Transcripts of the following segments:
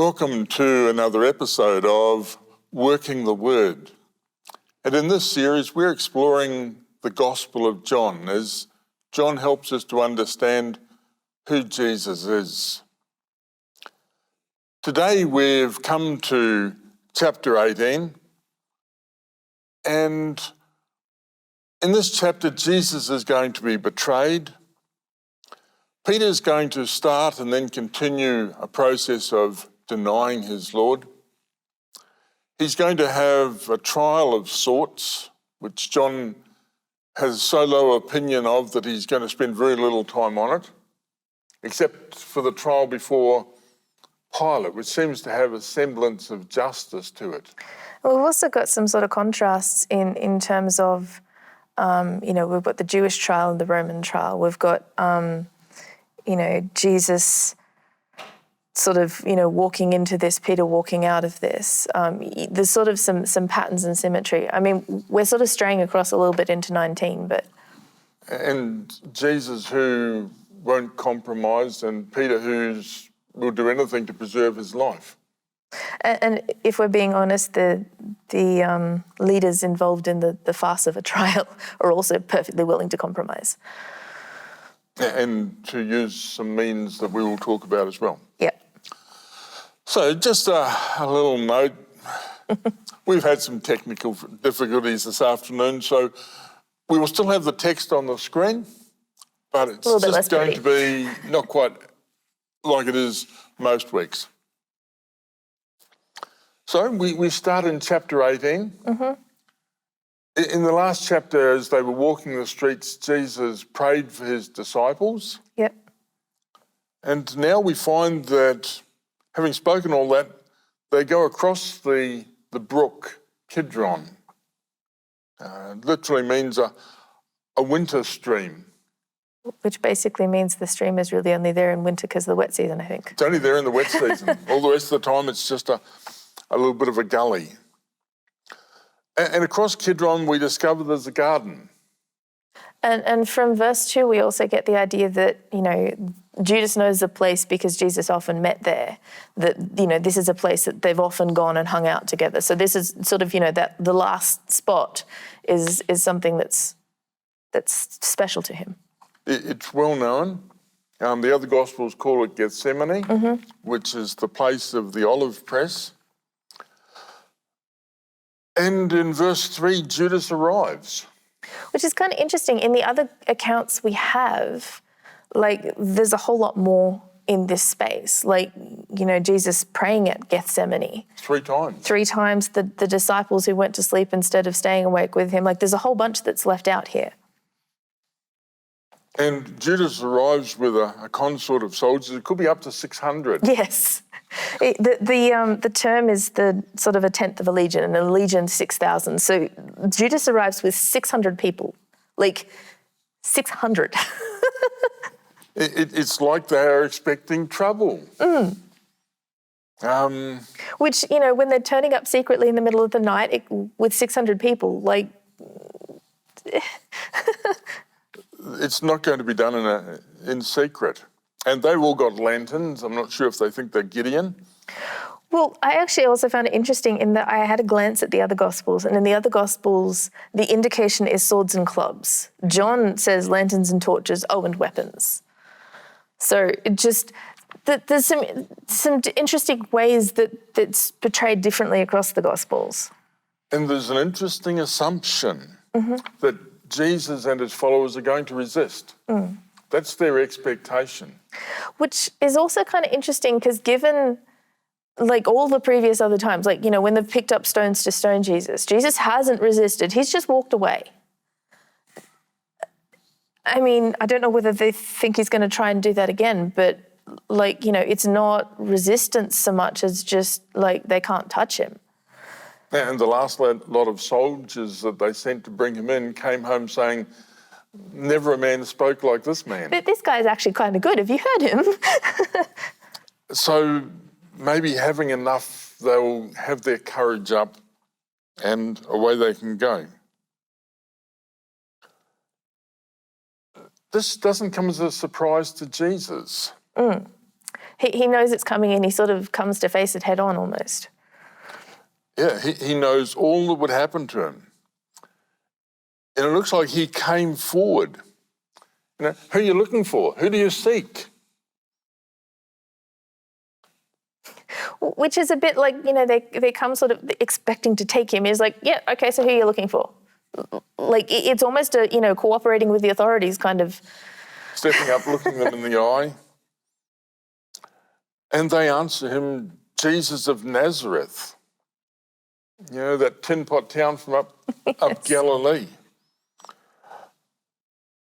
Welcome to another episode of Working the Word. And in this series, we're exploring the Gospel of John as John helps us to understand who Jesus is. Today, we've come to chapter 18, and in this chapter, Jesus is going to be betrayed. Peter's going to start and then continue a process of denying his Lord. He's going to have a trial of sorts, which John has so low opinion of that he's going to spend very little time on it, except for the trial before Pilate, which seems to have a semblance of justice to it. Well, we've also got some sort of contrasts in terms of, we've got the Jewish trial and the Roman trial. We've got, Jesus sort of, walking into this, Peter walking out of this. There's sort of some patterns and symmetry. I mean, we're sort of straying across a little bit into 19, but... And Jesus who won't compromise, and Peter will do anything to preserve his life. And if we're being honest, the leaders involved in the farce of a trial are also perfectly willing to compromise. And to use some means that we will talk about as well. Yeah. So just a little note. We've had some technical difficulties this afternoon, so we will still have the text on the screen, but it's just going to be not quite like it is most weeks. So we start in chapter 18. Mm-hmm. In the last chapter, as they were walking the streets, Jesus prayed for his disciples. Yep. And now we find that, having spoken all that, they go across the brook Kidron. Literally means a winter stream. Which basically means the stream is really only there in winter because of the wet season, I think. It's only there in the wet season. All the rest of the time, it's just a little bit of a gully. And across Kidron, we discover there's a garden. And from verse 2, we also get the idea that, Judas knows the place because Jesus often met there, that, this is a place that they've often gone and hung out together. So this is sort of, that the last spot is something that's special to him. It's well known. The other Gospels call it Gethsemane, mm-hmm. which is the place of the olive press. And in verse 3, Judas arrives. Which is kind of interesting. In the other accounts we have, there's a whole lot more in this space. Jesus praying at Gethsemane. 3 times. 3 times the disciples who went to sleep instead of staying awake with him. There's a whole bunch that's left out here. And Judas arrives with a consort of soldiers. It could be up to 600. Yes. The term is the sort of a tenth of a legion, and a legion 6,000. So Judas arrives with 600 people, 600. It's like they are expecting trouble. Mm. Which, when they're turning up secretly in the middle of the night with 600 people, it's not going to be done in secret. And they've all got lanterns. I'm not sure if they think they're Gideon. Well, I actually also found it interesting in that I had a glance at the other Gospels, and in the other Gospels, the indication is swords and clubs. John says lanterns and torches, and weapons. So there's some interesting ways that's portrayed differently across the Gospels. And there's an interesting assumption mm-hmm. that Jesus and his followers are going to resist. Mm. That's their expectation. Which is also kind of interesting because given, all the previous other times, when they've picked up stones to stone Jesus hasn't resisted. He's just walked away. I mean, I don't know whether they think he's going to try and do that again, but, it's not resistance so much as just, they can't touch him. And the last lot of soldiers that they sent to bring him in came home saying, never a man spoke like this man. But this guy's actually kind of good. Have you heard him? So maybe having enough, they'll have their courage up and away they can go. This doesn't come as a surprise to Jesus. Mm. He knows it's coming and he sort of comes to face it head on almost. Yeah, he knows all that would happen to him. And it looks like he came forward. You know, who are you looking for? Who do you seek? Which is a bit like, they come sort of expecting to take him. He's like, yeah, okay, so who are you looking for? Like, it's almost a, cooperating with the authorities kind of. Stepping up, looking them in the eye. And they answer him, Jesus of Nazareth. That tin pot town from up Galilee.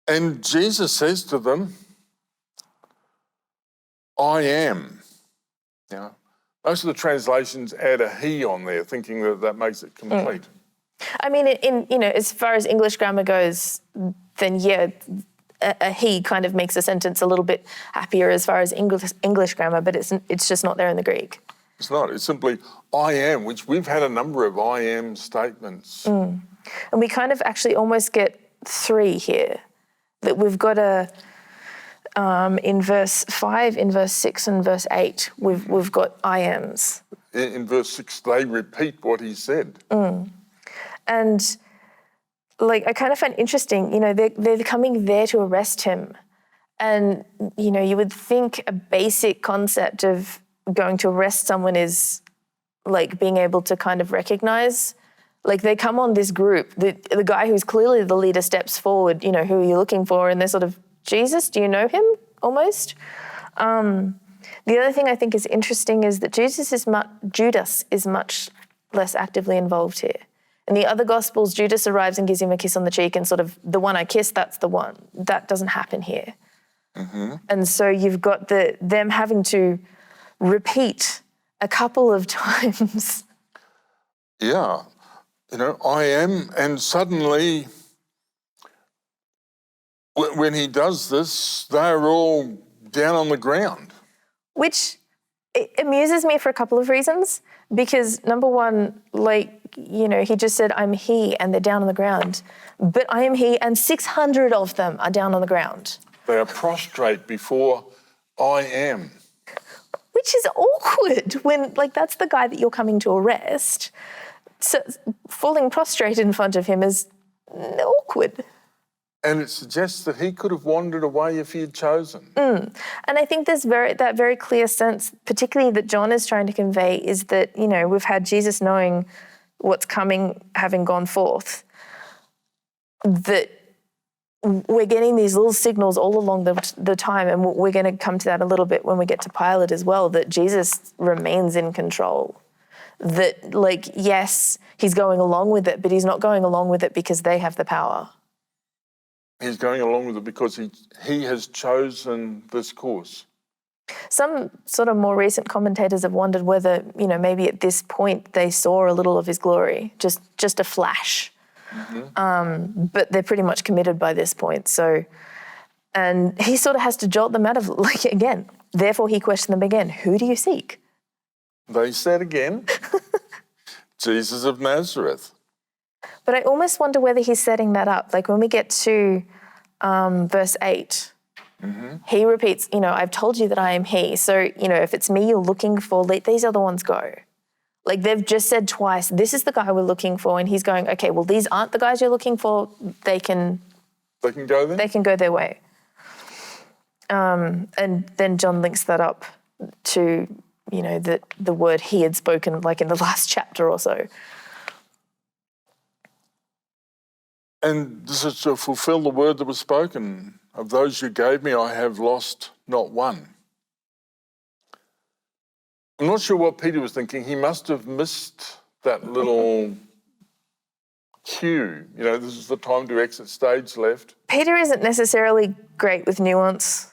And Jesus says to them, I am. Most of the translations add a he on there, thinking that makes it complete. I mean, as far as English grammar goes, then yeah, a he kind of makes a sentence a little bit happier as far as English grammar, but it's just not there in the Greek. It's not. It's simply I am, which we've had a number of I am statements. And we kind of actually almost get three here. That we've got in verse 5, in verse 6 and verse 8, we've got I ams. In verse 6, they repeat what he said. And I kind of find interesting, they're coming there to arrest him. And, you would think a basic concept of going to arrest someone is being able to kind of recognize. They come on this group, the guy who's clearly the leader steps forward, who are you looking for? And they're sort of, Jesus, do you know him? Almost. The other thing I think is interesting is that Judas is much less actively involved here. In the other Gospels, Judas arrives and gives him a kiss on the cheek and sort of, the one I kissed, that's the one. That doesn't happen here. And so you've got them having to repeat a couple of times. Yeah. I am, and suddenly, when he does this, they're all down on the ground. Which it amuses me for a couple of reasons. Because number one, he just said, I'm he, and they're down on the ground. But I am he, and 600 of them are down on the ground. They are prostrate before I am. Which is awkward when, that's the guy that you're coming to arrest. So falling prostrate in front of him is awkward. And it suggests that he could have wandered away if he had chosen. And I think there's that very clear sense, particularly that John is trying to convey, is that, we've had Jesus knowing what's coming, having gone forth, that we're getting these little signals all along the time, and we're going to come to that a little bit when we get to Pilate as well, that Jesus remains in control. That, yes, he's going along with it, but he's not going along with it because they have the power. He's going along with it because he has chosen this course. Some sort of more recent commentators have wondered whether, maybe at this point they saw a little of his glory, just a flash. But they're pretty much committed by this point. So, and he sort of has to jolt them out of, again, therefore he questioned them again, who do you seek? They said again, Jesus of Nazareth. But I almost wonder whether he's setting that up. When we get to verse 8, he repeats, I've told you that I am he. So, if it's me you're looking for, let these other ones go. They've just said twice, this is the guy we're looking for. And he's going, okay, well, these aren't the guys you're looking for. They can go there? They can go their way. And then John links that up to, the word he had spoken, in the last chapter or so. And this is to fulfill the word that was spoken. Of those you gave me, I have lost not one. I'm not sure what Peter was thinking. He must have missed that little cue. This is the time to exit stage left. Peter isn't necessarily great with nuance.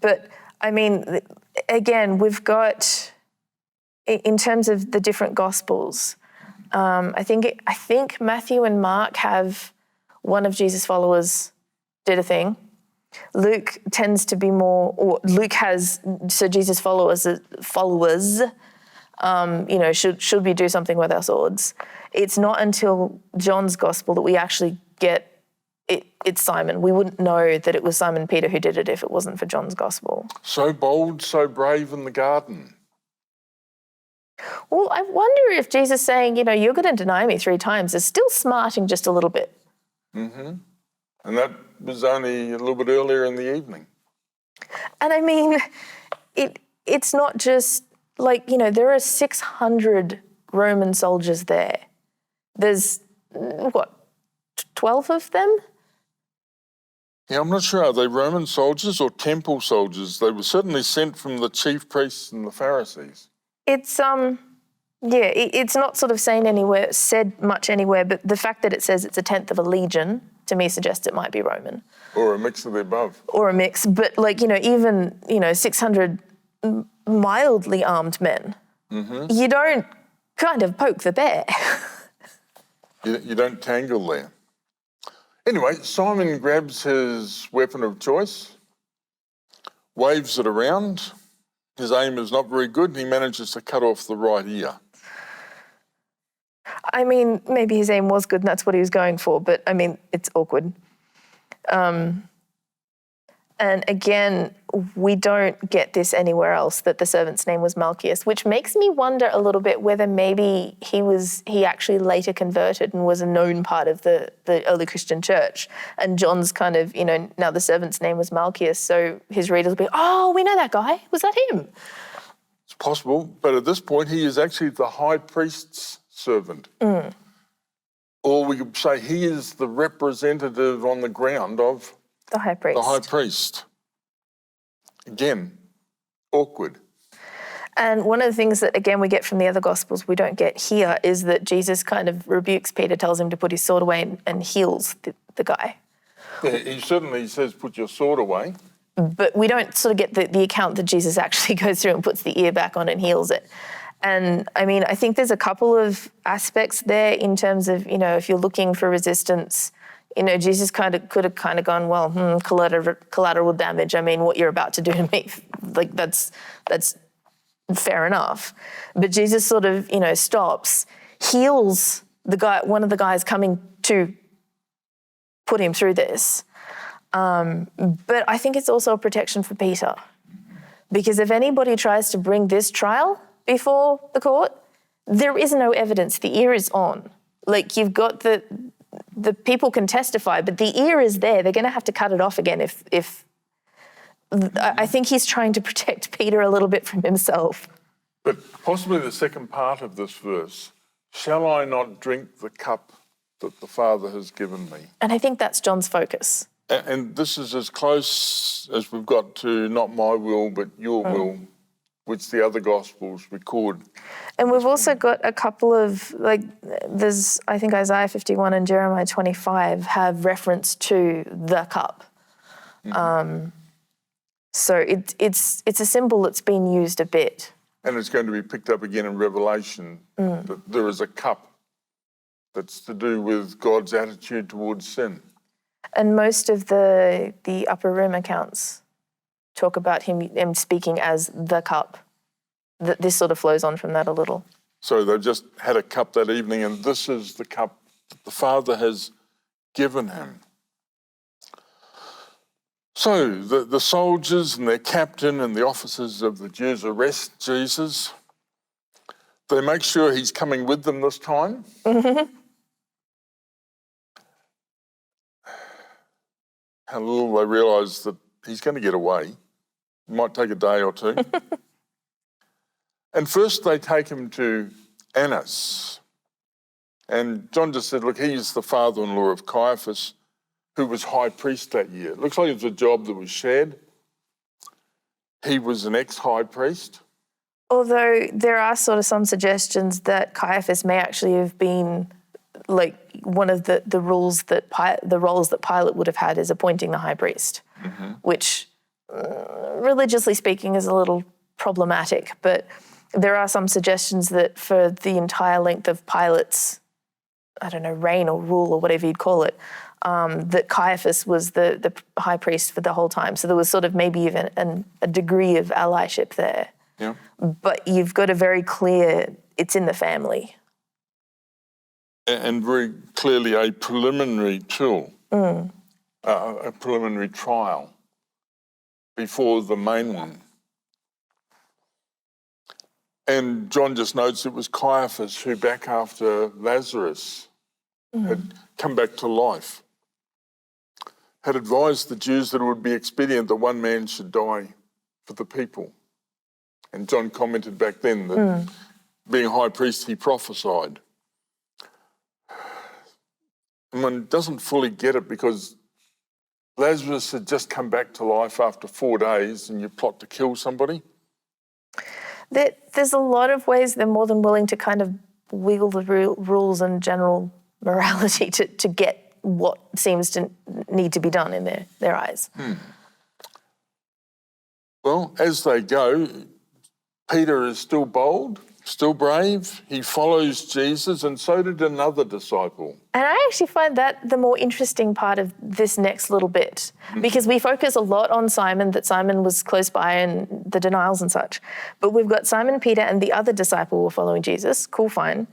But, I mean, again, we've got, in terms of the different Gospels, I think Matthew and Mark have one of Jesus' followers did a thing. Luke tends to be more, or Luke has, so Jesus' followers, should we do something with our swords? It's not until John's Gospel that we actually get it's Simon. We wouldn't know that it was Simon Peter who did it if it wasn't for John's gospel. So bold, so brave in the garden. Well, I wonder if Jesus saying, you're going to deny me 3 times is still smarting just a little bit. Mm-hmm. And that was only a little bit earlier in the evening. And I mean, it's not just there are 600 Roman soldiers there. There's, 12 of them? Yeah, I'm not sure. Are they Roman soldiers or temple soldiers? They were certainly sent from the chief priests and the Pharisees. It's it's not sort of said much anywhere, but the fact that it says it's 1/10 of a legion to me suggests it might be Roman. Or a mix of the above. Or a mix, but even 600 mildly armed men, you don't kind of poke the bear. You don't tangle there. Anyway, Simon grabs his weapon of choice, waves it around. His aim is not very good, and he manages to cut off the right ear. I mean, maybe his aim was good and that's what he was going for, but I mean, it's awkward. And again, we don't get this anywhere else, that the servant's name was Malchus, which makes me wonder a little bit whether maybe he actually later converted and was a known part of the early Christian church. And John's kind of, now the servant's name was Malchus, so his readers will be, oh, we know that guy. Was that him? It's possible, but at this point, he is actually the high priest's servant. Or we could say he is the representative on the ground of the high priest. The high priest. Again, awkward. And one of the things that, again, we get from the other Gospels we don't get here is that Jesus kind of rebukes Peter, tells him to put his sword away and heals the guy. Yeah, he certainly says, put your sword away. But we don't sort of get the account that Jesus actually goes through and puts the ear back on and heals it. And I mean, I think there's a couple of aspects there in terms of, if you're looking for resistance, Jesus could have gone, well, collateral damage. I mean, what you're about to do to me, that's fair enough. But Jesus sort of, stops, heals one of the guys coming to put him through this. But I think it's also a protection for Peter, because if anybody tries to bring this trial before the court, there is no evidence. The ear is on. You've got the people can testify, but the ear is there. They're going to have to cut it off again if I think he's trying to protect Peter a little bit from himself. But possibly the second part of this verse, shall I not drink the cup that the Father has given me? And I think that's John's focus. And this is as close as we've got to not my will, but your will, which the other Gospels record. And we've also got a couple of, there's, I think Isaiah 51 and Jeremiah 25 have reference to the cup. So it's a symbol that's been used a bit. And it's going to be picked up again in Revelation, that there is a cup that's to do with God's attitude towards sin. And most of the upper room accounts talk about him speaking as the cup. This sort of flows on from that a little. So they've just had a cup that evening, and this is the cup that the Father has given him. So the soldiers and their captain and the officers of the Jews arrest Jesus. They make sure he's coming with them this time. How little they realise that he's going to get away. It might take a day or two. And first they take him to Annas. And John just said, look, he's the father-in-law of Caiaphas, who was high priest that year. It looks like it was a job that was shared. He was an ex-high priest. Although there are sort of some suggestions that Caiaphas may actually have been one of the roles that Pilate would have had is appointing the high priest, which religiously speaking is a little problematic. But there are some suggestions that for the entire length of Pilate's, reign or rule or whatever you'd call it, that Caiaphas was the high priest for the whole time. So there was sort of maybe even a degree of allyship there. Yeah. But you've got a very clear, it's in the family. And very clearly a preliminary tool. a preliminary trial before the main one. And John just notes it was Caiaphas who, back after Lazarus had come back to life, had advised the Jews that it would be expedient that one man should die for the people. And John commented back then that being high priest, he prophesied. And one doesn't fully get it because Lazarus had just come back to life after 4 days and you plot to kill somebody. There's a lot of ways they're more than willing to kind of wiggle the rules and general morality to get what seems to need to be done in their eyes. Well, as they go, Peter is still bold, still brave. He follows Jesus, and so did another disciple. And I actually find that the more interesting part of this next little bit, because we focus a lot on Simon, that Simon was close by and the denials and such. But we've got Simon Peter and the other disciple were following Jesus. Cool, fine.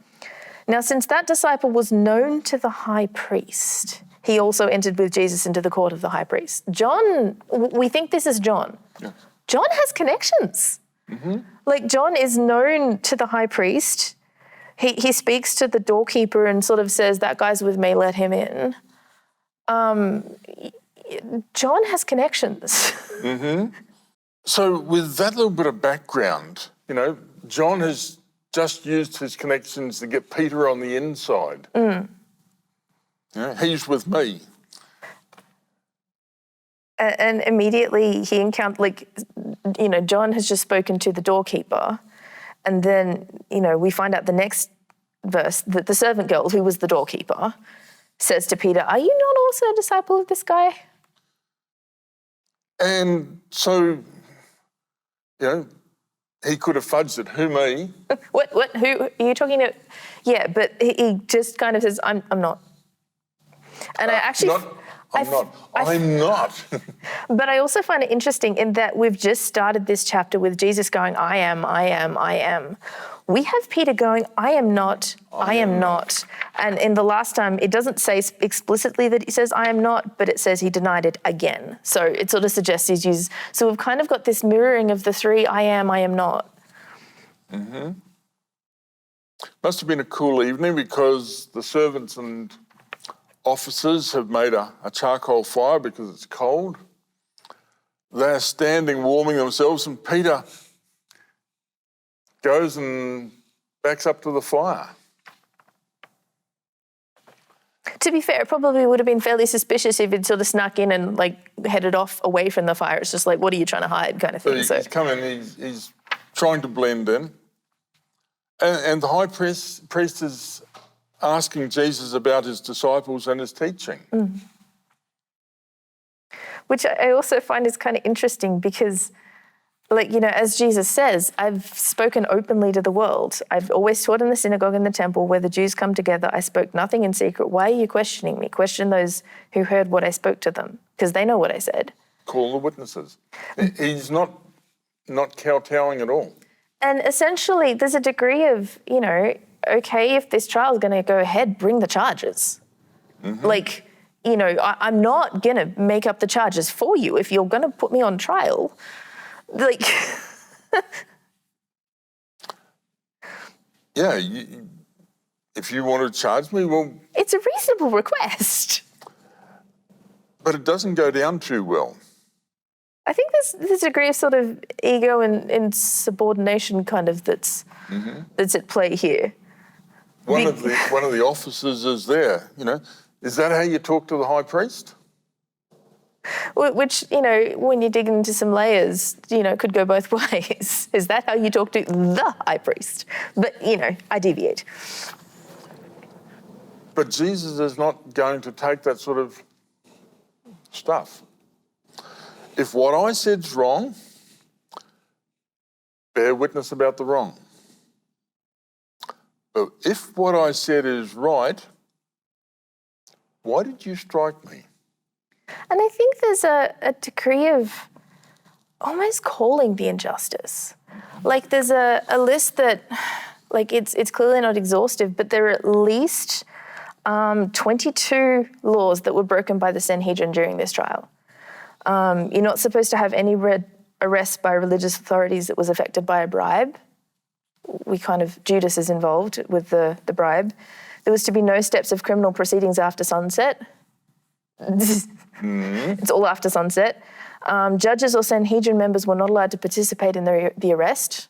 Now, since that disciple was known to the high priest, he also entered with Jesus into the court of the high priest. John, we think this is John. Yes. John has connections. Like, John is known to the high priest. He speaks to the doorkeeper and sort of says, that guy's with me, let him in. John has connections. So with that little bit of background, John has just used his connections to get Peter on the inside. He's with me. And immediately he encountered, John has just spoken to the doorkeeper. And then, we find out the next verse that the servant girl, who was the doorkeeper, says to Peter, are you not also a disciple of this guy? And so, he could have fudged it. Who, me? What? Who are you talking to? Yeah, but he just kind of says, I'm not. And I actually... I'm not. But I also find it interesting in that we've just started this chapter with Jesus going, I am. We have Peter going, I am not. And in the last time, it doesn't say explicitly that he says, I am not, but it says he denied it again. So it sort of suggests he's used. So we've kind of got this mirroring of the three, I am not. Must have been a cool evening because the servants and officers have made a charcoal fire because it's cold. They're standing warming themselves and Peter goes and backs up to the fire. To be fair, it probably would have been fairly suspicious if he'd sort of snuck in and headed off away from the fire. It's just like, what are you trying to hide kind of thing. He's coming, he's trying to blend in. And the high priest is asking Jesus about his disciples and his teaching. Which I also find is kind of interesting because, as Jesus says, I've spoken openly to the world. I've always taught in the synagogue and the temple where the Jews come together. I spoke nothing in secret. Why are you questioning me? Question those who heard what I spoke to them because they know what I said. Call the witnesses. He's not kowtowing at all. And essentially there's a degree of, okay, if this trial is going to go ahead, bring the charges. I'm not going to make up the charges for you if you're going to put me on trial. Yeah, if you want to charge me, well... It's a reasonable request. But it doesn't go down too well. I think there's a degree of sort of ego and subordination kind of that's at play here. One of the officers is there, Is that how you talk to the high priest? Which, when you dig into some layers, could go both ways. Is that how you talk to the high priest? But, I deviate. But Jesus is not going to take that sort of stuff. If what I said's wrong, bear witness about the wrong. But if what I said is right, why did you strike me? And I think there's a degree of almost calling the injustice. There's a list that, it's clearly not exhaustive, but there are at least 22 laws that were broken by the Sanhedrin during this trial. You're not supposed to have any arrest by religious authorities that was affected by a bribe. Judas is involved with the bribe. There was to be no steps of criminal proceedings after sunset. It's all after sunset. Judges or Sanhedrin members were not allowed to participate in the arrest.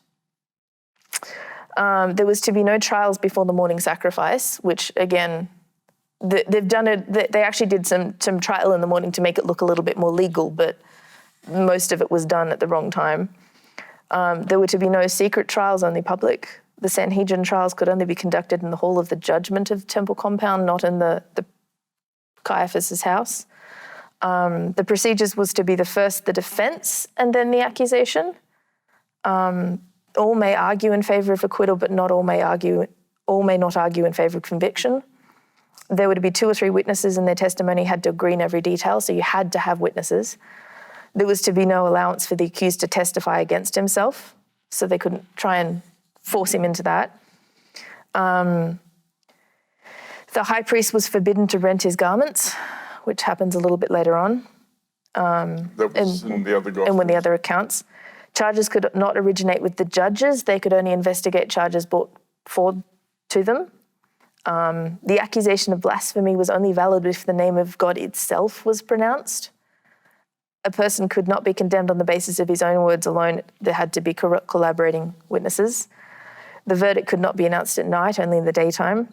There was to be no trials before the morning sacrifice, which again, they've done it. They actually did some trial in the morning to make it look a little bit more legal, but most of it was done at the wrong time. There were to be no secret trials, only public. The Sanhedrin trials could only be conducted in the hall of the judgment of the temple compound, not in the Caiaphas' house. The procedures was to be first the defense and then the accusation. All may argue in favor of acquittal, but not all may not argue in favor of conviction. There were to be 2 or 3 witnesses, and their testimony had to agree in every detail, so you had to have witnesses. There was to be no allowance for the accused to testify against himself, so they couldn't try and force him into that. The high priest was forbidden to rent his garments, which happens a little bit later on. That was in the other gospel. And in the other accounts. Charges could not originate with the judges. They could only investigate charges brought forward to them. The accusation of blasphemy was only valid if the name of God itself was pronounced. A person could not be condemned on the basis of his own words alone. There had to be collaborating witnesses. The verdict could not be announced at night, only in the daytime.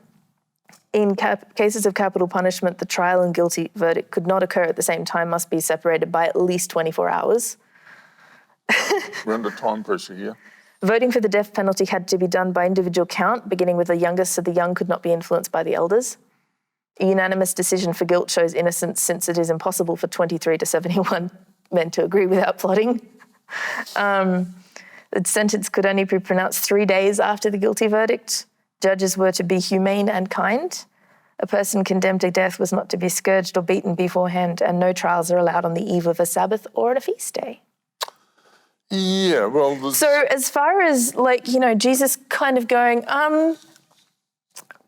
In cases of capital punishment, the trial and guilty verdict could not occur at the same time, must be separated by at least 24 hours. We're under time pressure here. Voting for the death penalty had to be done by individual count, beginning with the youngest, so the young could not be influenced by the elders. A unanimous decision for guilt shows innocence, since it is impossible for 23 to 71 men to agree without plotting. The sentence could only be pronounced 3 days after the guilty verdict. Judges were to be humane and kind. A person condemned to death was not to be scourged or beaten beforehand, and no trials are allowed on the eve of a Sabbath or on a feast day. Yeah, well... So as far as, Jesus kind of going,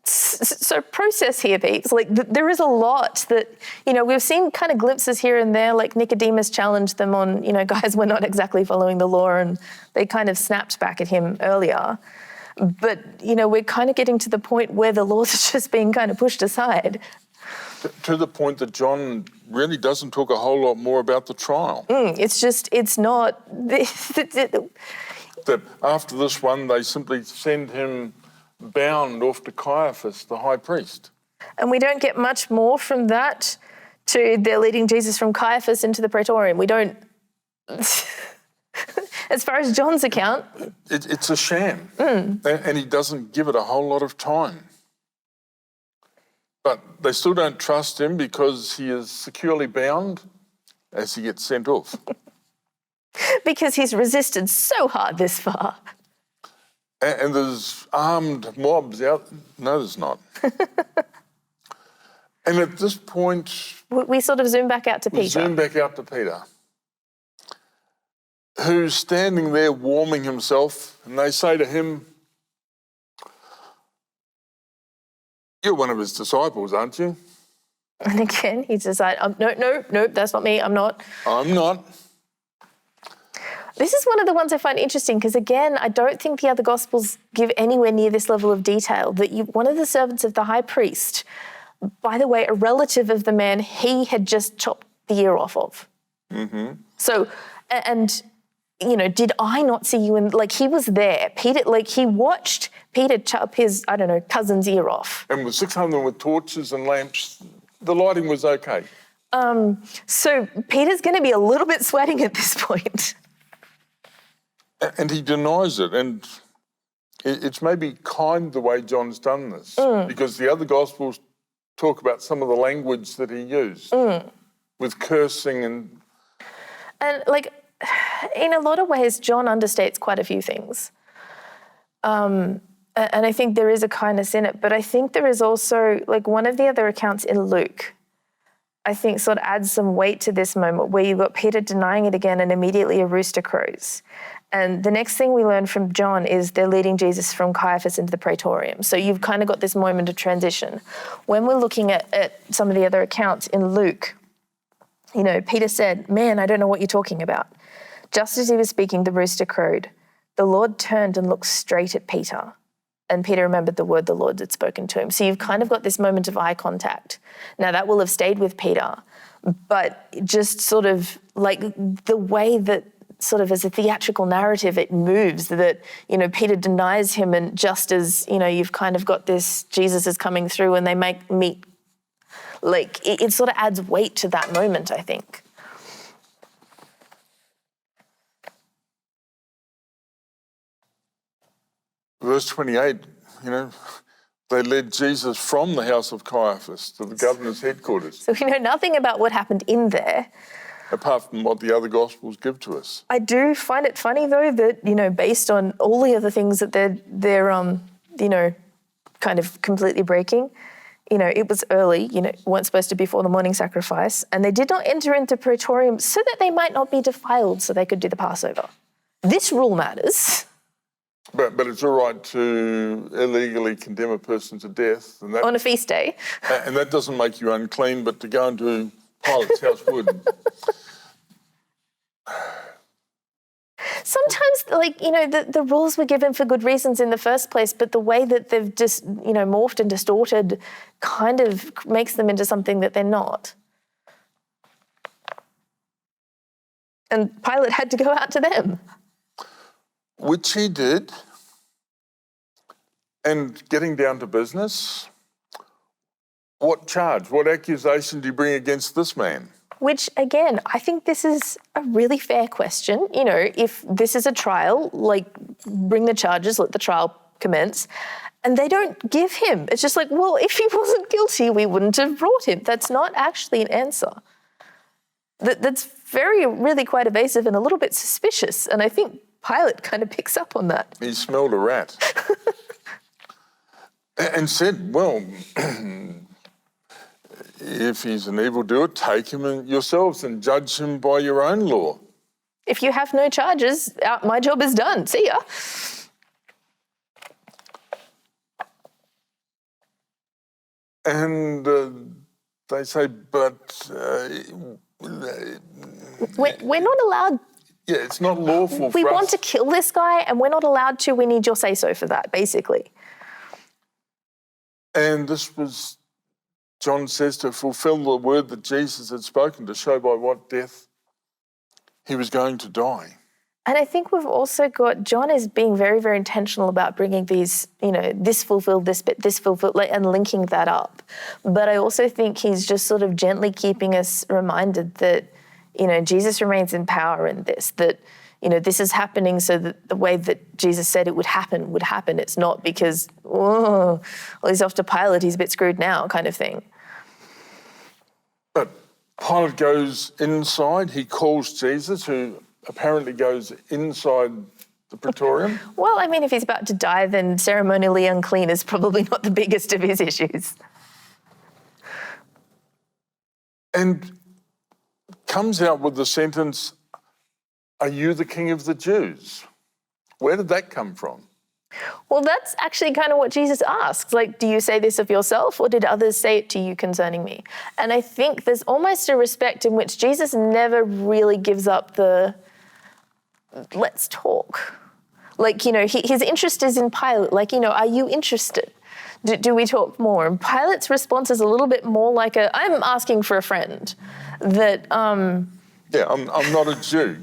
so process here, peeps. There is a lot that, we've seen kind of glimpses here and there, like Nicodemus challenged them on, guys, we're not exactly following the law, and they kind of snapped back at him earlier. But, we're kind of getting to the point where the laws are just being kind of pushed aside. To the point that John really doesn't talk a whole lot more about the trial. It's not... That after this one, they simply send him bound off to Caiaphas, the high priest. And we don't get much more from that to they're leading Jesus from Caiaphas into the Praetorium. We don't... As far as John's account... It's a sham. And he doesn't give it a whole lot of time. But they still don't trust him because he is securely bound as he gets sent off. Because he's resisted so hard this far. And there's armed mobs out. No, there's not. And at this point... We sort of zoom back out to Peter. Who's standing there warming himself, and they say to him, "You're one of his disciples, aren't you?" And again, he decides, no, that's not me, I'm not. I'm not. This is one of the ones I find interesting because, again, I don't think the other Gospels give anywhere near this level of detail, that one of the servants of the high priest, by the way, a relative of the man he had just chopped the ear off of. Mm-hmm. So, and... did I not see you in, he was there. Peter, he watched Peter chop his, cousin's ear off. And with 600 with torches and lamps, the lighting was okay. So Peter's going to be a little bit sweating at this point. And he denies it. And it's maybe kind the way John's done this, because the other Gospels talk about some of the language that he used with cursing and... And, in a lot of ways, John understates quite a few things. And I think there is a kindness in it, but I think there is also, one of the other accounts in Luke, I think sort of adds some weight to this moment where you've got Peter denying it again and immediately a rooster crows. And the next thing we learn from John is they're leading Jesus from Caiaphas into the Praetorium. So you've kind of got this moment of transition. When we're looking at some of the other accounts in Luke, Peter said, "Man, I don't know what you're talking about." Just as he was speaking, the rooster crowed. The Lord turned and looked straight at Peter. And Peter remembered the word the Lord had spoken to him. So you've kind of got this moment of eye contact. Now that will have stayed with Peter, but just sort of like the way that sort of as a theatrical narrative it moves, that, Peter denies him, and just as, you've kind of got this, Jesus is coming through and they meet, like it sort of adds weight to that moment, I think. Verse 28, they led Jesus from the house of Caiaphas to the governor's headquarters. So we know nothing about what happened in there. Apart from what the other Gospels give to us. I do find it funny, though, that, based on all the other things that they're kind of completely breaking, it was early, weren't supposed to be before the morning sacrifice, and they did not enter into Praetorium so that they might not be defiled so they could do the Passover. This rule matters. But it's all right to illegally condemn a person to death. And that, on a feast day. And that doesn't make you unclean, but to go into Pilate's house would. Sometimes, the rules were given for good reasons in the first place, but the way that they've just, morphed and distorted kind of makes them into something that they're not. And Pilate had to go out to them. Which he did. And getting down to business, what charge, what accusation do you bring against this man? Which, again, I think this is a really fair question. If this is a trial, bring the charges, let the trial commence. And they don't give him. It's just like, well, if he wasn't guilty, we wouldn't have brought him. That's not actually an answer. That's really quite evasive and a little bit suspicious. And I think Pilate kind of picks up on that. He smelled a rat. And said, well, if he's an evildoer, take him yourselves and judge him by your own law. If you have no charges, my job is done. See ya. And they say, but we're not allowed. Yeah, it's not lawful We for us. want to kill this guy and we're not allowed to. We need your say-so for that, basically. And this was, John says, to fulfill the word that Jesus had spoken, to show by what death he was going to die. And I think we've also got, John is being very, very intentional about bringing these, this fulfilled this bit, this fulfilled, and linking that up. But I also think he's just sort of gently keeping us reminded that, Jesus remains in power in this, that, this is happening so that the way that Jesus said it would happen. It's not because, he's off to Pilate, he's a bit screwed now kind of thing. But Pilate goes inside, he calls Jesus, who apparently goes inside the Praetorium. Well, if he's about to die, then ceremonially unclean is probably not the biggest of his issues. And comes out with the sentence, "Are you the king of the Jews?" Where did that come from? Well, that's actually kind of what Jesus asks. Do you say this of yourself, or did others say it to you concerning me? And I think there's almost a respect in which Jesus never really gives up the, let's talk. His interest is in Pilate. Are you interested? Do we talk more? And Pilate's response is a little bit more like I'm asking for a friend. That, Yeah, I'm not a Jew.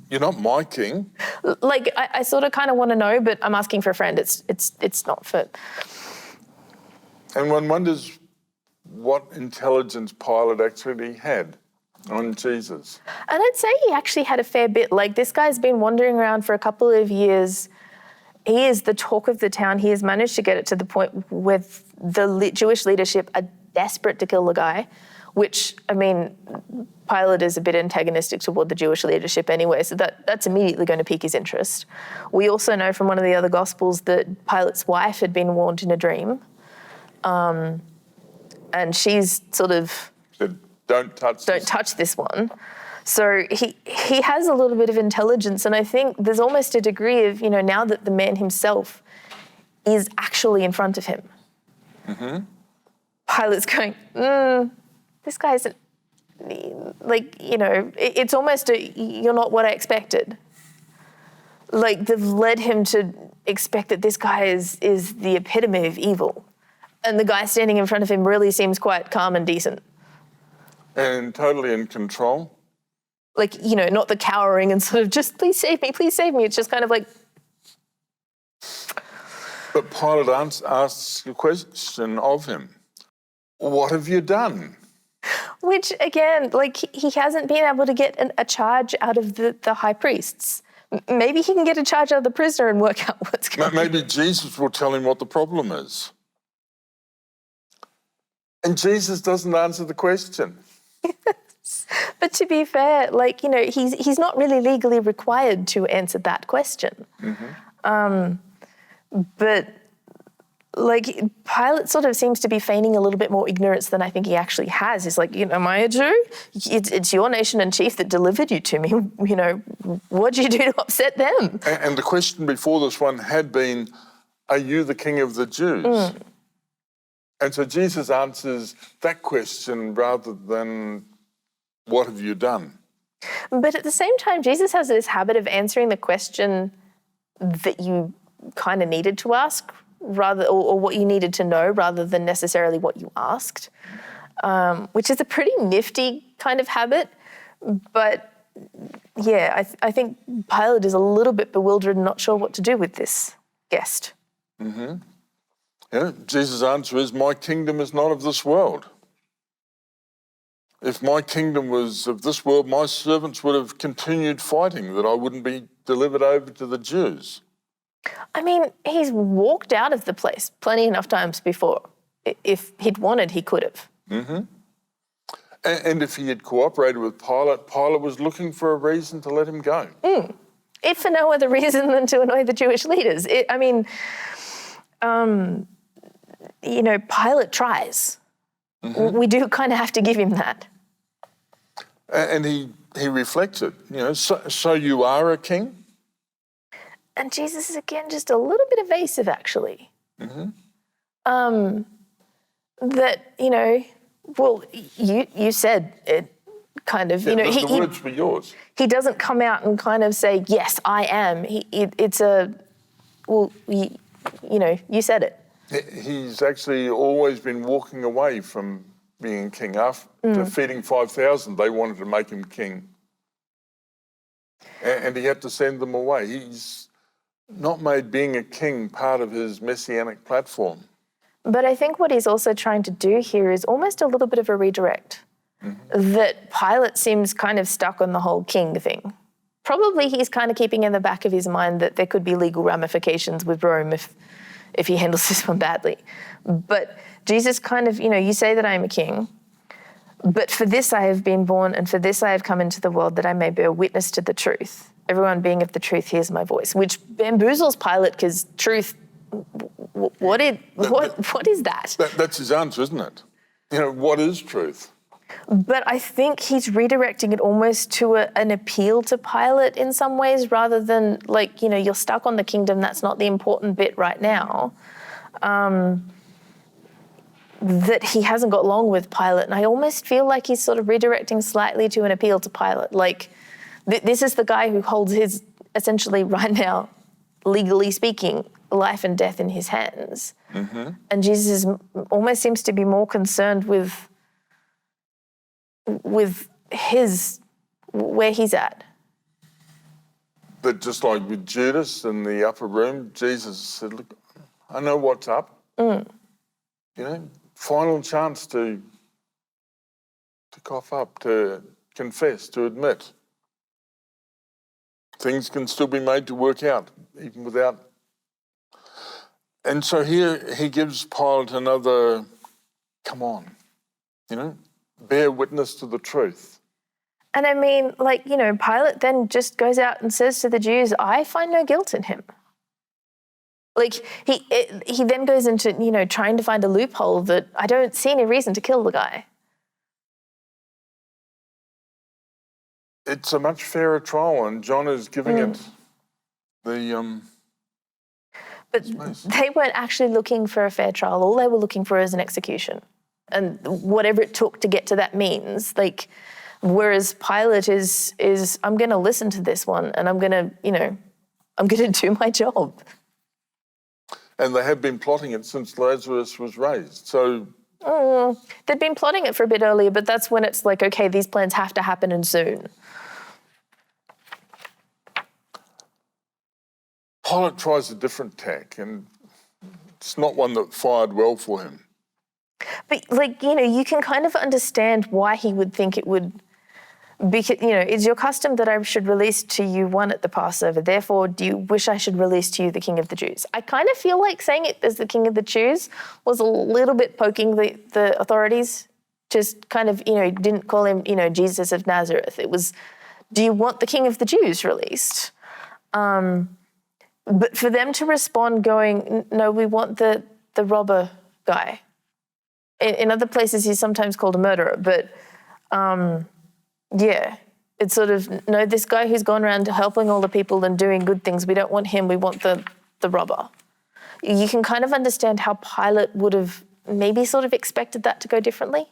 You're not my king. I sort of kind of want to know, but I'm asking for a friend. It's not fit. And one wonders what intelligence Pilate actually had on Jesus. And I'd say he actually had a fair bit. This guy's been wandering around for a couple of years. He is the talk of the town. He has managed to get it to the point where the Jewish leadership are desperate to kill the guy, which, Pilate is a bit antagonistic toward the Jewish leadership anyway, so that's immediately going to pique his interest. We also know from one of the other Gospels that Pilate's wife had been warned in a dream, and she's sort of... Said, don't touch this one. So he has a little bit of intelligence, and I think there's almost a degree of, now that the man himself is actually in front of him. Mm-hmm. Pilate's going, this guy isn't, it's almost you're not what I expected. Like, they've led him to expect that this guy is the epitome of evil. And the guy standing in front of him really seems quite calm and decent. And totally in control. Like, not the cowering and sort of just, please save me, please save me. It's just kind of like... But Pilate asks a question of him. What have you done? Which, again, he hasn't been able to get a charge out of the high priests. Maybe he can get a charge out of the prisoner and work out what's going on. Maybe Jesus will tell him what the problem is. And Jesus doesn't answer the question. Yes. But to be fair, he's not really legally required to answer that question. Mm-hmm. But Pilate sort of seems to be feigning a little bit more ignorance than I think he actually has. He's like, am I a Jew? It's your nation in chief that delivered you to me. What'd you do to upset them? And the question before this one had been, are you the king of the Jews? Mm. And so Jesus answers that question rather than, what have you done? But at the same time, Jesus has this habit of answering the question that you kind of needed to ask, or what you needed to know, rather than necessarily what you asked, which is a pretty nifty kind of habit. But yeah, I think Pilate is a little bit bewildered and not sure what to do with this guest. Mm-hmm. Yeah, Jesus' answer is, my kingdom is not of this world. If my kingdom was of this world, my servants would have continued fighting, that I wouldn't be delivered over to the Jews. I mean, he's walked out of the place plenty enough times before. If he'd wanted, he could have. Mm-hmm. And if he had cooperated with Pilate, Pilate was looking for a reason to let him go. If for no other reason than to annoy the Jewish leaders. Pilate tries. Mm-hmm. We do kind of have to give him that. And he reflected, so you are a king? And Jesus is, again, just a little bit evasive, actually. Mm-hmm. You said it kind of, the words were yours. He doesn't come out and kind of say, yes, I am. You said it. He's actually always been walking away from being king. After feeding 5,000, they wanted to make him king. And he had to send them away. He's not made being a king part of his messianic platform. But I think what he's also trying to do here is almost a little bit of a redirect. Mm-hmm. That Pilate seems kind of stuck on the whole king thing. Probably he's kind of keeping in the back of his mind that there could be legal ramifications with Rome if he handles this one badly. But Jesus kind of, you say that I am a king, but for this I have been born, and for this I have come into the world, that I may bear witness to the truth. Everyone being of the truth hears my voice, which bamboozles Pilate, because truth, what is that? That's his answer, isn't it? What is truth? But I think he's redirecting it almost to an appeal to Pilate in some ways, rather than you're stuck on the kingdom, that's not the important bit right now. That he hasn't got along with Pilate. And I almost feel like he's sort of redirecting slightly to an appeal to Pilate. This is the guy who holds his, essentially right now, legally speaking, life and death in his hands. Mm-hmm. And Jesus almost seems to be more concerned with where he's at. But just like with Judas in the upper room, Jesus said, look, I know what's up. Final chance to cough up, to confess, to admit. Things can still be made to work out, even without. And so here he gives Pilate another, come on, bear witness to the truth. And I mean, Pilate then just goes out and says to the Jews, I find no guilt in him. He then goes into, trying to find a loophole that I don't see any reason to kill the guy. it's a much fairer trial, and John is giving it the But they weren't actually looking for a fair trial. All they were looking for is an execution. And whatever it took to get to that means, like, whereas Pilate is I'm going to listen to this one and I'm going to do my job. And they have been plotting it since Lazarus was raised. So they'd been plotting it for a bit earlier, but that's when it's like, okay, these plans have to happen and soon. Pilate tries a different tack, and it's not one that fired well for him. But, like, you can kind of understand why he would think it would, because, it's your custom that I should release to you one at the Passover. Therefore, do you wish I should release to you the King of the Jews? I kind of feel like saying it as the King of the Jews was a little bit poking the authorities. Just kind of, didn't call him, Jesus of Nazareth. It was, do you want the King of the Jews released? But for them to respond going, no, we want the robber guy. In other places, he's sometimes called a murderer, but it's sort of, no, this guy who's gone around helping all the people and doing good things, we don't want him, we want the robber. You can kind of understand how Pilate would have maybe sort of expected that to go differently.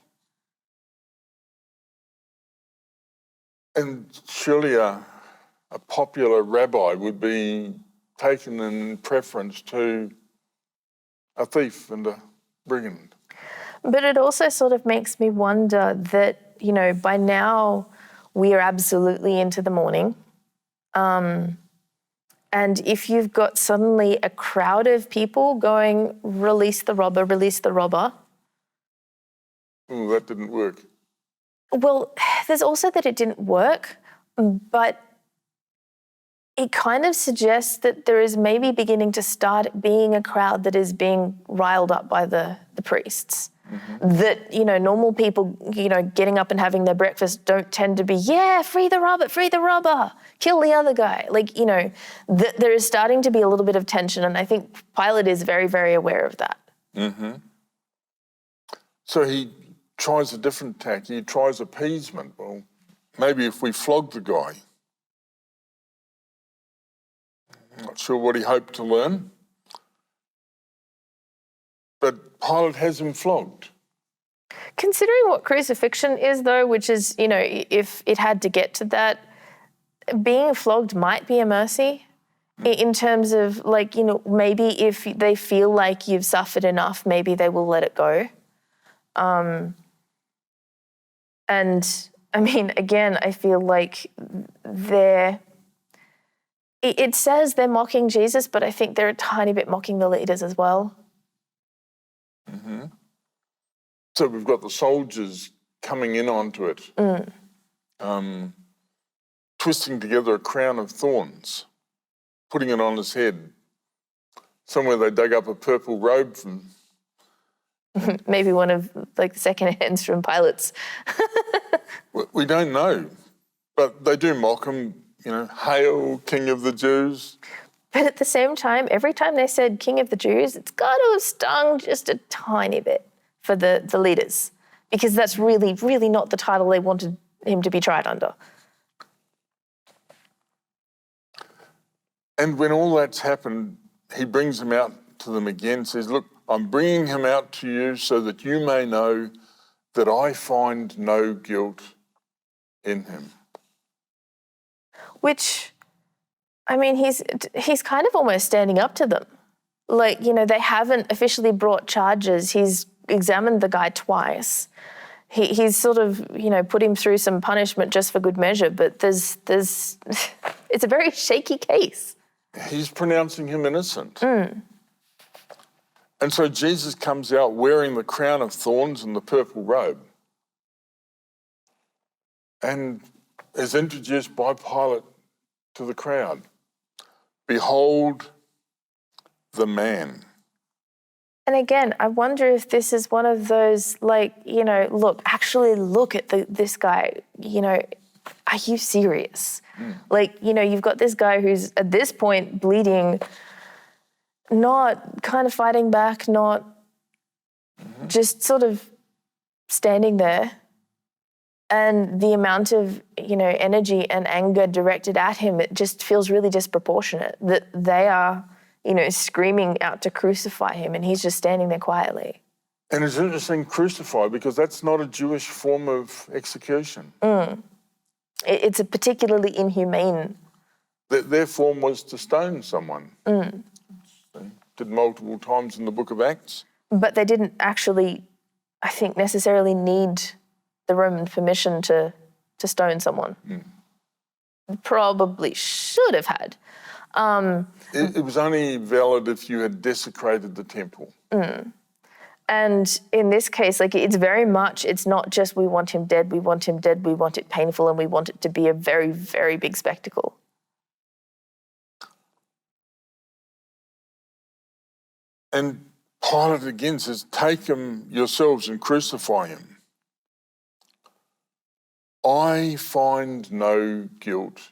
And surely a popular rabbi would be taken in preference to a thief and a brigand. But it also sort of makes me wonder that, by now we are absolutely into the morning. And if you've got suddenly a crowd of people going, release the robber, release the robber. Oh, that didn't work. Well, there's also that it didn't work, but it kind of suggests that there is maybe beginning to start being a crowd that is being riled up by the priests. Mm-hmm. That, normal people, getting up and having their breakfast don't tend to be, free the robber, kill the other guy. Like, there is starting to be a little bit of tension, and I think Pilate is very, very aware of that. Mm-hmm. So he tries a different tack. He tries appeasement. Well, maybe if we flog the guy. I'm not sure what he hoped to learn. But Pilate has him flogged. Considering what crucifixion is, though, which is, if it had to get to that, being flogged might be a mercy in terms of, like, maybe if they feel like you've suffered enough, maybe they will let it go. And, I mean, again, I feel like it says they're mocking Jesus, but I think they're a tiny bit mocking the leaders as well. Mm-hmm. So we've got the soldiers coming in onto it, twisting together a crown of thorns, putting it on his head. Somewhere they dug up a purple robe from... Maybe one of, like, the second hands from Pilate's. We don't know, but they do mock him, hail, King of the Jews. But at the same time, every time they said King of the Jews, it's got to have stung just a tiny bit for the leaders, because that's really, really not the title they wanted him to be tried under. And when all that's happened, he brings him out to them again, says, look, I'm bringing him out to you so that you may know that I find no guilt in him. Which, I mean, he's kind of almost standing up to them. Like, they haven't officially brought charges. He's examined the guy twice. He's sort of, put him through some punishment just for good measure, but there's it's a very shaky case. He's pronouncing him innocent. And so Jesus comes out wearing the crown of thorns and the purple robe and is introduced by Pilate to the crowd. Behold the man. And again, I wonder if this is one of those, like, look at this guy, are you serious? Like, you've got this guy who's at this point bleeding, not kind of fighting back, not just sort of standing there. And the amount of, energy and anger directed at him, it just feels really disproportionate that they are, screaming out to crucify him and he's just standing there quietly. And it's interesting, crucify, because that's not a Jewish form of execution. It's a particularly inhumane. Their form was to stone someone. They did multiple times in the book of Acts. But they didn't actually, I think, necessarily need the Roman permission to stone someone. Probably should have had. It was only valid if you had desecrated the temple. And in this case, it's very much, it's not just we want him dead, we want him dead, we want it painful, and we want it to be a very, very big spectacle. And Pilate again says, take him yourselves and crucify him. I find no guilt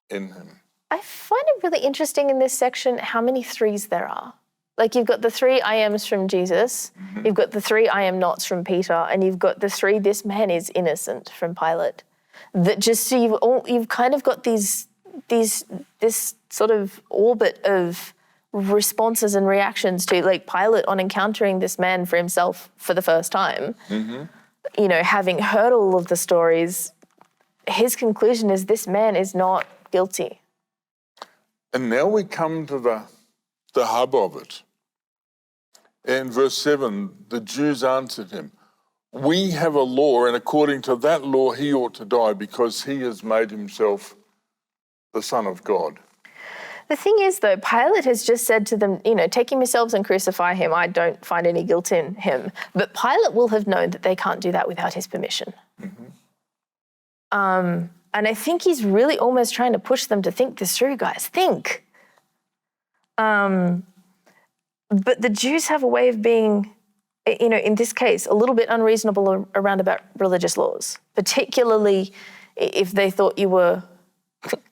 in him. I find it really interesting in this section how many threes there are. You've got the 3 I ams from Jesus, you've got the 3 I am nots from Peter, and you've got the 3 this man is innocent from Pilate. That just so you've kind of got this sort of orbit of responses and reactions to Pilate on encountering this man for himself for the first time. Having heard all of the stories, his conclusion is this man is not guilty. And now we come to the hub of it. In verse 7, the Jews answered him, we have a law, and according to that law he ought to die because he has made himself the Son of God. The thing is, though, Pilate has just said to them, take him yourselves and crucify him. I don't find any guilt in him. But Pilate will have known that they can't do that without his permission. And I think he's really almost trying to push them to think this through, guys. Think. But the Jews have a way of being, in this case, a little bit unreasonable around about religious laws, particularly if they thought you were,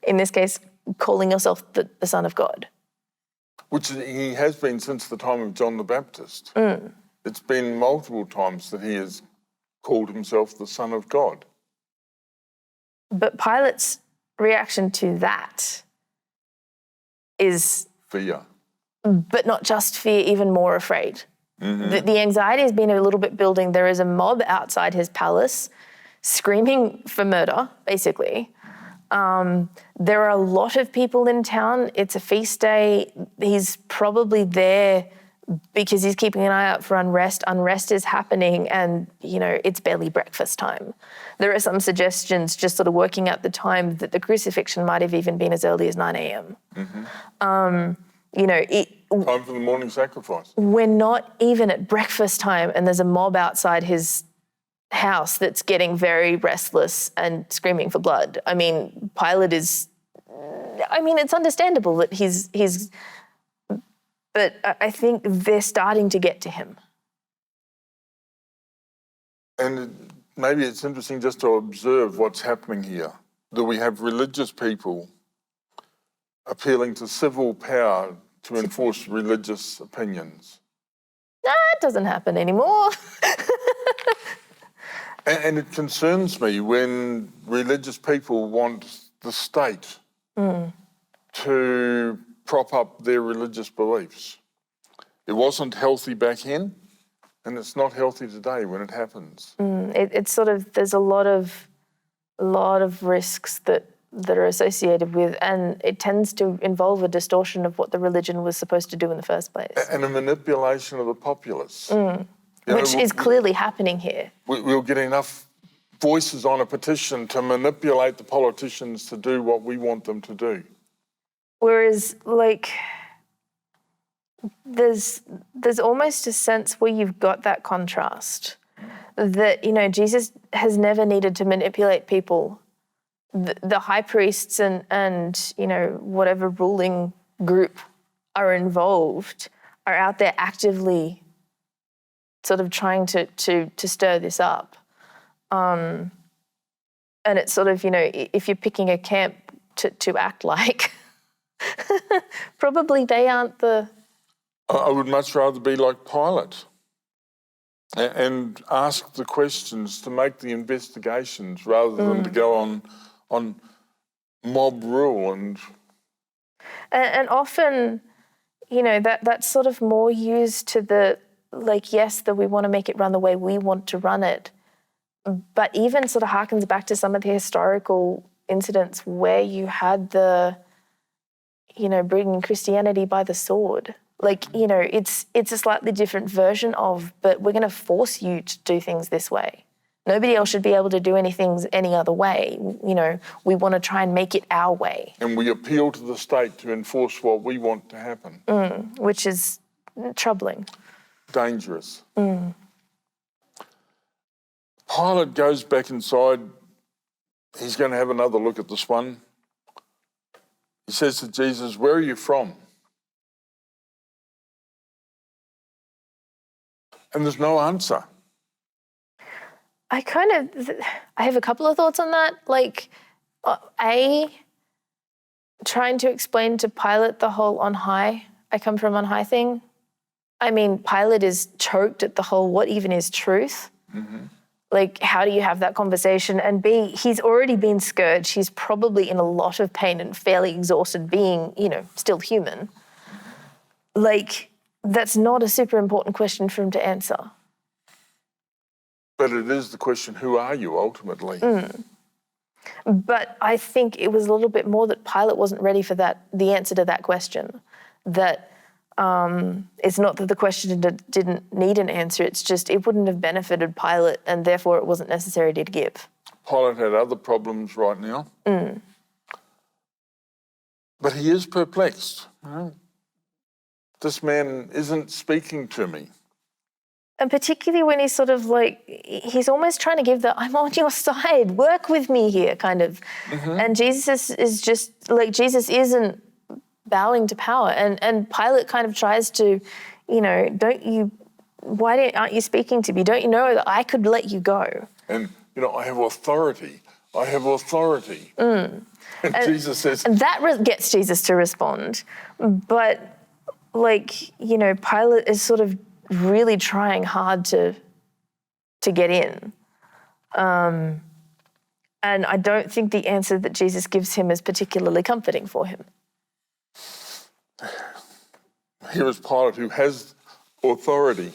in this case, calling yourself the Son of God. Which he has been since the time of John the Baptist. It's been multiple times that he has called himself the Son of God. But Pilate's reaction to that is fear. But not just fear, even more afraid. The anxiety has been a little bit building. There is a mob outside his palace screaming for murder, basically. There are a lot of people in town. It's a feast day. He's probably there because he's keeping an eye out for unrest. Unrest is happening and, it's barely breakfast time. There are some suggestions just sort of working out the time that the crucifixion might have even been as early as 9 a.m. Time for the morning sacrifice. We're not even at breakfast time and there's a mob outside his house that's getting very restless and screaming for blood. Pilate is, it's understandable that he's, but I think they're starting to get to him. And maybe it's interesting just to observe what's happening here, that we have religious people appealing to civil power to enforce religious opinions. That doesn't happen anymore. And it concerns me when religious people want the state to prop up their religious beliefs. It wasn't healthy back then, and it's not healthy today when it happens. It's sort of, there's a lot of risks that are associated with, and it tends to involve a distortion of what the religion was supposed to do in the first place. And a manipulation of the populace. Which is clearly happening here. We'll get enough voices on a petition to manipulate the politicians to do what we want them to do. Whereas, there's almost a sense where you've got that contrast that, Jesus has never needed to manipulate people. The high priests and whatever ruling group are involved are out there actively sort of trying to stir this up. And it's sort of, if you're picking a camp to act like, probably they aren't the... I would much rather be like Pilate. and ask the questions, to make the investigations, rather than to go on mob rule. And often, that's sort of more used to the, yes, that we want to make it run the way we want to run it, but even sort of harkens back to some of the historical incidents where you had the, bringing Christianity by the sword. It's a slightly different version of, but we're going to force you to do things this way. Nobody else should be able to do anything any other way. We want to try and make it our way. And we appeal to the state to enforce what we want to happen. Which is troubling. Dangerous. Pilate goes back inside. He's going to have another look at this one. He says to Jesus, "Where are you from?" And there's no answer. I have a couple of thoughts on that. Trying to explain to Pilate the whole on high, I come from on high thing. I mean, Pilate is choked at the whole, what even is truth? How do you have that conversation? And B, he's already been scourged. He's probably in a lot of pain and fairly exhausted, being, still human. That's not a super important question for him to answer. But it is the question, who are you ultimately? But I think it was a little bit more that Pilate wasn't ready for the answer to that question. That it's not that the question didn't need an answer, it's just it wouldn't have benefited Pilate and therefore it wasn't necessary to give. Pilate had other problems right now. But he is perplexed. This man isn't speaking to me. And particularly when he's sort of he's almost trying to give the, I'm on your side, work with me here kind of. And Jesus is just, Jesus isn't bowing to power. And Pilate kind of tries to, aren't you speaking to me? Don't you know that I could let you go? And, I have authority. And Jesus says... And that gets Jesus to respond. But, Pilate is sort of really trying hard to get in. And I don't think the answer that Jesus gives him is particularly comforting for him. Here is Pilate, who has authority.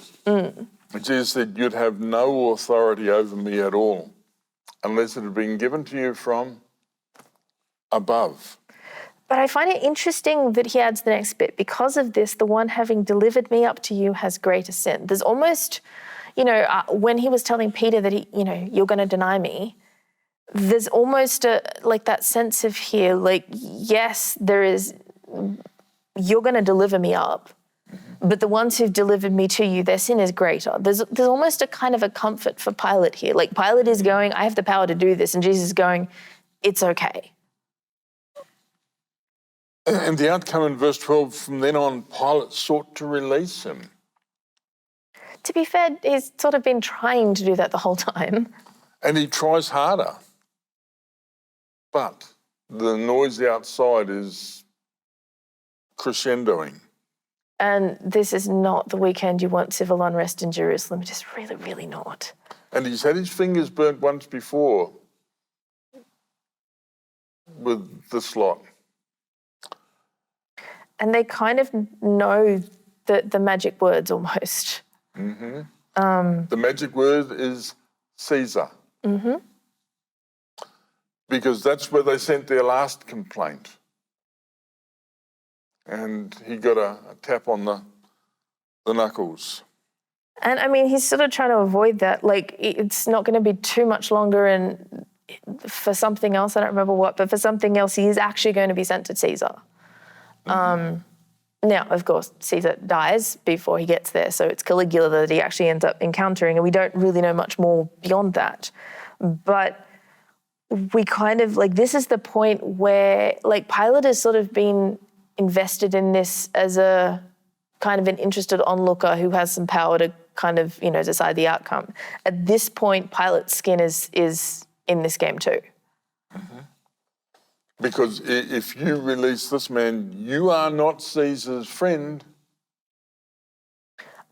Jesus said, "You'd have no authority over me at all unless it had been given to you from above." But I find it interesting that he adds the next bit, because of this, the one having delivered me up to you has greater sin. There's almost, when he was telling Peter that you're going to deny me, there's almost that sense of here, yes, there is, you're going to deliver me up, but the ones who've delivered me to you, their sin is greater. There's almost a kind of a comfort for Pilate here. Pilate is going, I have the power to do this, and Jesus is going, it's okay. And the outcome in verse 12, from then on, Pilate sought to release him. To be fair, he's sort of been trying to do that the whole time. And he tries harder. But the noise outside is crescendoing. And this is not the weekend you want civil unrest in Jerusalem. It is really, really not. And he's had his fingers burnt once before with this lot. And they kind of know the magic words almost. The magic word is Caesar. Because that's where they sent their last complaint. And he got a tap on the knuckles. And I mean, he's sort of trying to avoid that. It's not going to be too much longer, and for something else, I don't remember what, but for something else, he is actually going to be sent to Caesar. Now, of course, Caesar dies before he gets there, so it's Caligula that he actually ends up encountering, and we don't really know much more beyond that. But we kind of, this is the point where, Pilate has sort of been invested in this as a kind of an interested onlooker who has some power to kind of, decide the outcome. At this point, Pilate's skin is in this game too. Because if you release this man, you are not Caesar's friend.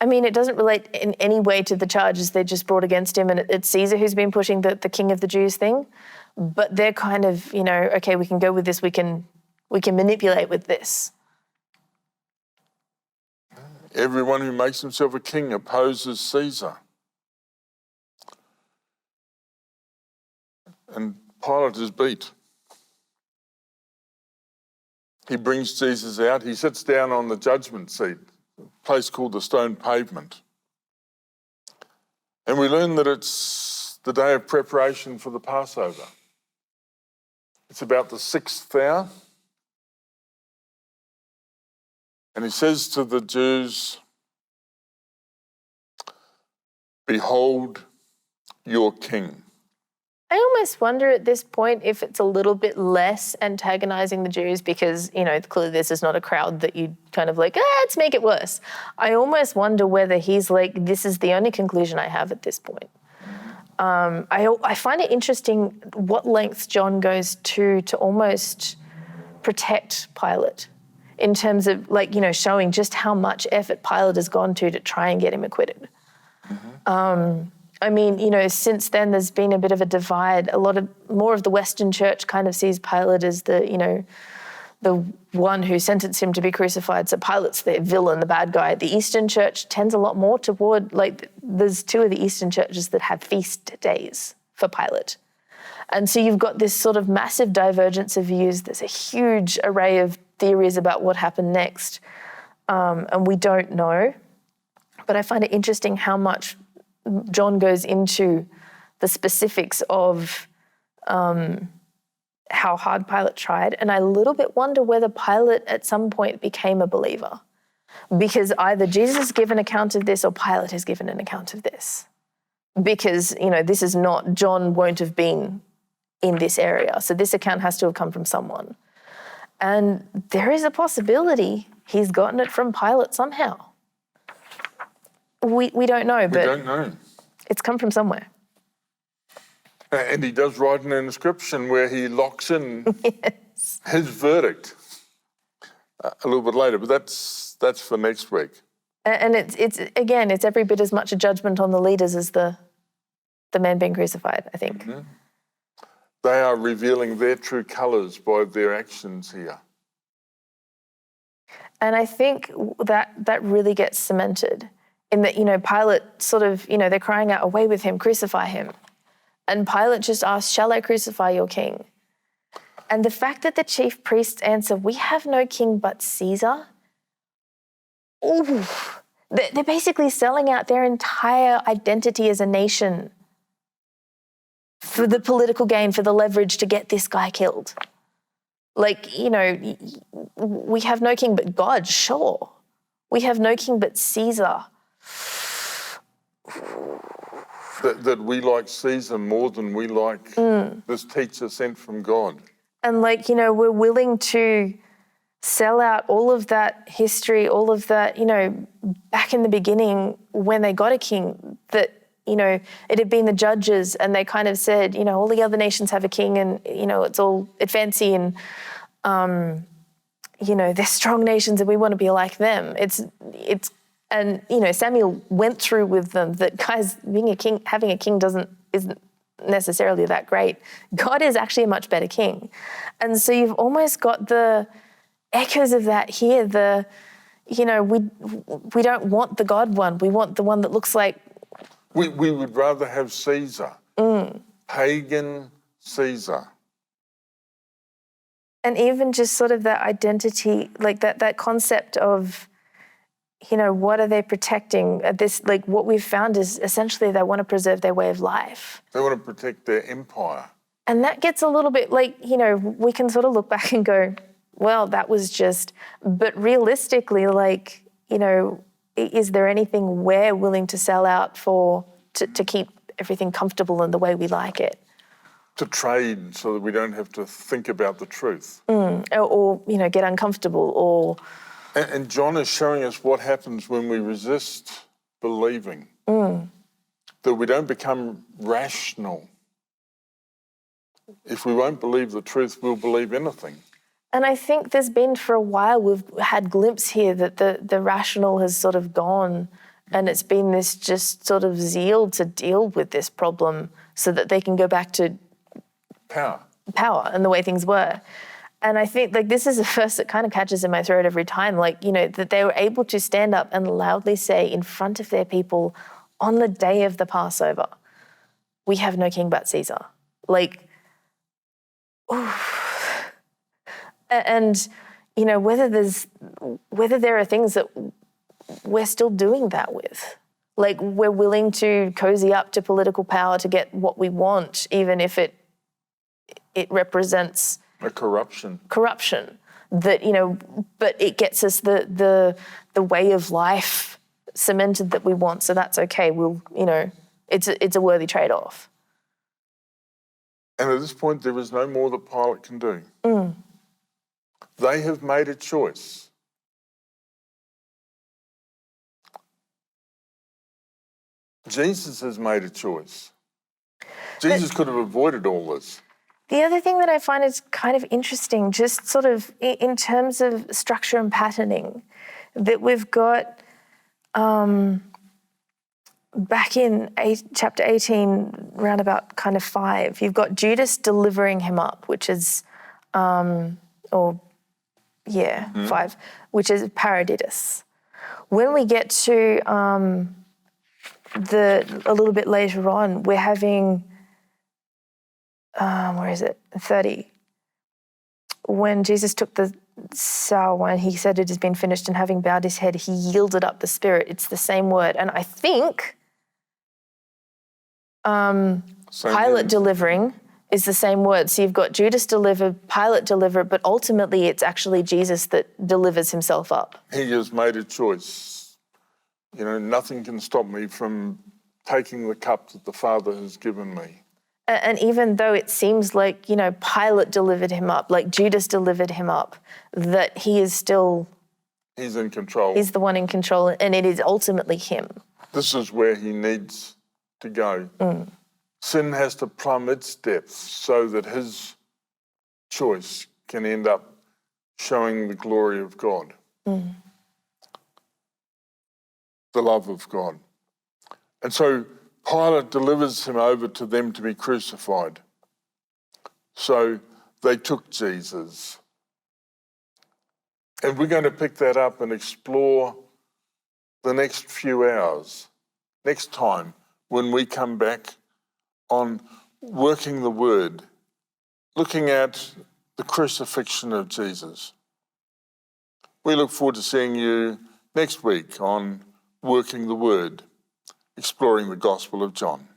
I mean, it doesn't relate in any way to the charges they just brought against him, and it's Caesar who's been pushing the king of the Jews thing. But they're kind of, okay, we can go with this, we can manipulate with this. Everyone who makes himself a king opposes Caesar. And Pilate is beat. He brings Jesus out. He sits down on the judgment seat, a place called the Stone Pavement. And we learn that it's the day of preparation for the Passover. It's about the 6th hour. And he says to the Jews, "Behold your king." I almost wonder at this point if it's a little bit less antagonizing the Jews because, clearly this is not a crowd that you kind of like, let's make it worse. I almost wonder whether he's like, this is the only conclusion I have at this point. I find it interesting what lengths John goes to almost protect Pilate in terms of showing just how much effort Pilate has gone to try and get him acquitted. I mean, since then there's been a bit of a divide. More of the Western church kind of sees Pilate as the one who sentenced him to be crucified. So Pilate's the villain, the bad guy. The Eastern church tends a lot more toward, there's 2 of the Eastern churches that have feast days for Pilate. And so you've got this sort of massive divergence of views. There's a huge array of theories about what happened next. And we don't know. But I find it interesting how much John goes into the specifics of how hard Pilate tried. And I a little bit wonder whether Pilate at some point became a believer. Because either Jesus has given account of this or Pilate has given an account of this. Because, this is not, John won't have been in this area. So this account has to have come from someone. And there is a possibility he's gotten it from Pilate somehow. We don't know, but we don't know. It's come from somewhere. And he does write an inscription where he locks in his verdict a little bit later, but that's for next week. And it's every bit as much a judgment on the leaders as the man being crucified, I think. Mm-hmm. They are revealing their true colours by their actions here. And I think that really gets cemented in that, Pilate sort of, they're crying out, away with him, crucify him. And Pilate just asks, shall I crucify your king? And the fact that the chief priests answer, we have no king but Caesar. Ooh, they're basically selling out their entire identity as a nation for the political gain, for the leverage to get this guy killed. We have no king but God, sure. We have no king but Caesar. That we like Caesar more than we like this teacher sent from God. And we're willing to sell out all of that history, all of that, back in the beginning when they got a king, that, it had been the judges and they kind of said, all the other nations have a king and, it's fancy and, they're strong nations and we want to be like them. And Samuel went through with them that, guys, having a king isn't necessarily that great. God is actually a much better king. And so you've almost got the echoes of that here. We don't want the God one. We want the one that looks like... We would rather have Caesar, pagan Caesar. And even just sort of that identity, that concept of, what are they protecting? What we've found is essentially they want to preserve their way of life. They want to protect their empire. And that gets a little bit we can sort of look back and go, well, that was just, but realistically, is there anything we're willing to sell out to keep everything comfortable and the way we like it? To trade so that we don't have to think about the truth. Or get uncomfortable or... And John is showing us what happens when we resist believing. That we don't become rational. If we won't believe the truth, we'll believe anything. And I think there's been for a while, we've had glimpse here that the rational has sort of gone And it's been this just sort of zeal to deal with this problem so that they can go back to power and the way things were. And I think like this is a verse that kind of catches in my throat every time, like, you know, that they were able to stand up and loudly say in front of their people on the day of the Passover, we have no king but Caesar. Like, oof. And, you know, whether there are things that we're still doing that with. Like we're willing to cozy up to political power to get what we want, even if it represents a corruption that, you know, but it gets us the way of life cemented that we want. So that's okay. We'll, you know, it's a worthy trade-off. And at this point, there is no more that Pilate can do. They have made a choice. Jesus has made a choice. Jesus could have avoided all this. The other thing that I find is kind of interesting, just sort of in terms of structure and patterning, that we've got back in chapter 18, round about kind of 5, you've got Judas delivering him up, which is, 5, which is paradiddus. When we get to a little bit later on, we're having, where is it? 30. When Jesus took the sour wine, he said, "It has been finished," and having bowed his head, he yielded up the spirit. It's the same word. And I think Pilate delivering is the same word. So you've got Judas deliver, Pilate deliver, but ultimately it's actually Jesus that delivers himself up. He has made a choice. You know, nothing can stop me from taking the cup that the Father has given me. And even though it seems like, you know, Pilate delivered him up, like Judas delivered him up, that he is still... He's in control. He's the one in control, and it is ultimately him. This is where he needs to go. Sin has to plumb its depths so that his choice can end up showing the glory of God, the love of God. And so Pilate delivers him over to them to be crucified. So they took Jesus. And we're going to pick that up and explore the next few hours, next time, when we come back on working the word, looking at the crucifixion of Jesus. We look forward to seeing you next week on Working the Word, exploring the Gospel of John.